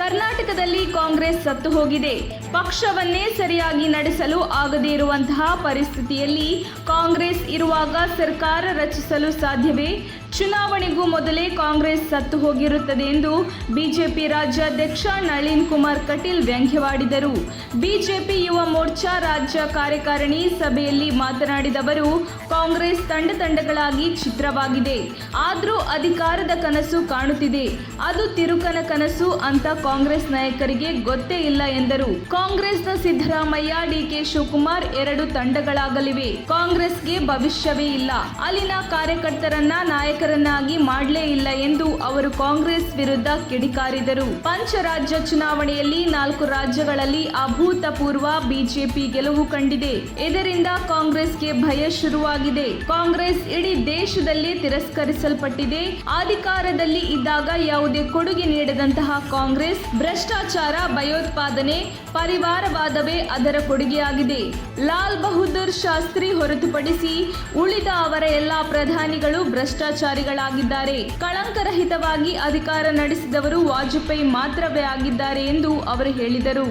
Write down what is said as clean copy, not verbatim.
ಕರ್ನಾಟಕದಲ್ಲಿ ಕಾಂಗ್ರೆಸ್ ಸತ್ತು ಹೋಗಿದೆ. ಪಕ್ಷವನ್ನೇ ಸರಿಯಾಗಿ ನಡೆಸಲು ಆಗದೇ ಇರುವಂತಹ ಪರಿಸ್ಥಿತಿಯಲ್ಲಿ ಕಾಂಗ್ರೆಸ್ ಇರುವಾಗ ಸರ್ಕಾರ ರಚಿಸಲು ಸಾಧ್ಯವೇ? ಚುನಾವಣೆಗೂ ಮೊದಲೇ ಕಾಂಗ್ರೆಸ್ ಸತ್ತು ಹೋಗಿರುತ್ತದೆ ಎಂದು ಬಿಜೆಪಿ ರಾಜ್ಯಾಧ್ಯಕ್ಷ ನಳಿನ್ ಕುಮಾರ್ ಕಟೀಲ್ ವ್ಯಂಗ್ಯವಾಡಿದರು. ಬಿಜೆಪಿ ಯುವ ಮೋರ್ಚಾ ರಾಜ್ಯ ಕಾರ್ಯಕಾರಿಣಿ ಸಭೆಯಲ್ಲಿ ಮಾತನಾಡಿದ ಅವರು, ಕಾಂಗ್ರೆಸ್ ತಂಡಗಳಾಗಿ ಚಿತ್ರವಾಗಿದೆ, ಆದರೂ ಅಧಿಕಾರದ ಕನಸು ಕಾಣುತ್ತಿದೆ. ಅದು ತಿರುಕನ ಕನಸು ಅಂತ ಕಾಂಗ್ರೆಸ್ ನಾಯಕರಿಗೆ ಗೊತ್ತೇ ಇಲ್ಲ ಎಂದರು. ಕಾಂಗ್ರೆಸ್ನ ಸಿದ್ದರಾಮಯ್ಯ, ಡಿಕೆ ಶಿವಕುಮಾರ್ 2 ತಂಡಗಳಾಗಲಿವೆ. ಕಾಂಗ್ರೆಸ್ಗೆ ಭವಿಷ್ಯವೇ ಇಲ್ಲ. ಅಲ್ಲಿನ ಕಾರ್ಯಕರ್ತರನ್ನ ನಾಯಕರನ್ನಾಗಿ ಮಾಡಲೇ ಇಲ್ಲ ಎಂದು ಅವರು ಕಾಂಗ್ರೆಸ್ ವಿರುದ್ಧ ಕಿಡಿಕಾರಿದರು. ಪಂಚರಾಜ್ಯ ಚುನಾವಣೆಯಲ್ಲಿ 4 ರಾಜ್ಯಗಳಲ್ಲಿ ಅಭೂತಪೂರ್ವ ಬಿಜೆಪಿ ಗೆಲುವು ಕಂಡಿದೆ. ಇದರಿಂದ ಕಾಂಗ್ರೆಸ್ಗೆ ಭಯ ಶುರುವಾಗಿದೆ. ಕಾಂಗ್ರೆಸ್ ಇಡೀ ದೇಶದಲ್ಲಿ ತಿರಸ್ಕರಿಸಲ್ಪಟ್ಟಿದೆ. ಅಧಿಕಾರದಲ್ಲಿ ಇದ್ದಾಗ ಯಾವುದೇ ಕೊಡುಗೆ ನೀಡದಂತಹ ಕಾಂಗ್ರೆಸ್ ಭ್ರಷ್ಟಾಚಾರ, ಭಯೋತ್ಪಾದನೆ, ಪರಿವಾರವಾದವೇ ಅದರ ಕೊಡುಗೆಯಾಗಿದೆ. ಲಾಲ್ ಬಹದ್ದೂರ್ ಶಾಸ್ತ್ರಿ ಹೊರತುಪಡಿಸಿ ಉಳಿದ ಅವರ ಎಲ್ಲಾ ಪ್ರಧಾನಿಗಳು ಭ್ರಷ್ಟಾಚಾರಿಗಳಾಗಿದ್ದಾರೆ. ಕಳಂಕರಹಿತವಾಗಿ ಅಧಿಕಾರ ನಡೆಸಿದವರು ವಾಜಪೇಯಿ ಮಾತ್ರವೇ ಆಗಿದ್ದಾರೆ ಎಂದು ಅವರು ಹೇಳಿದರು.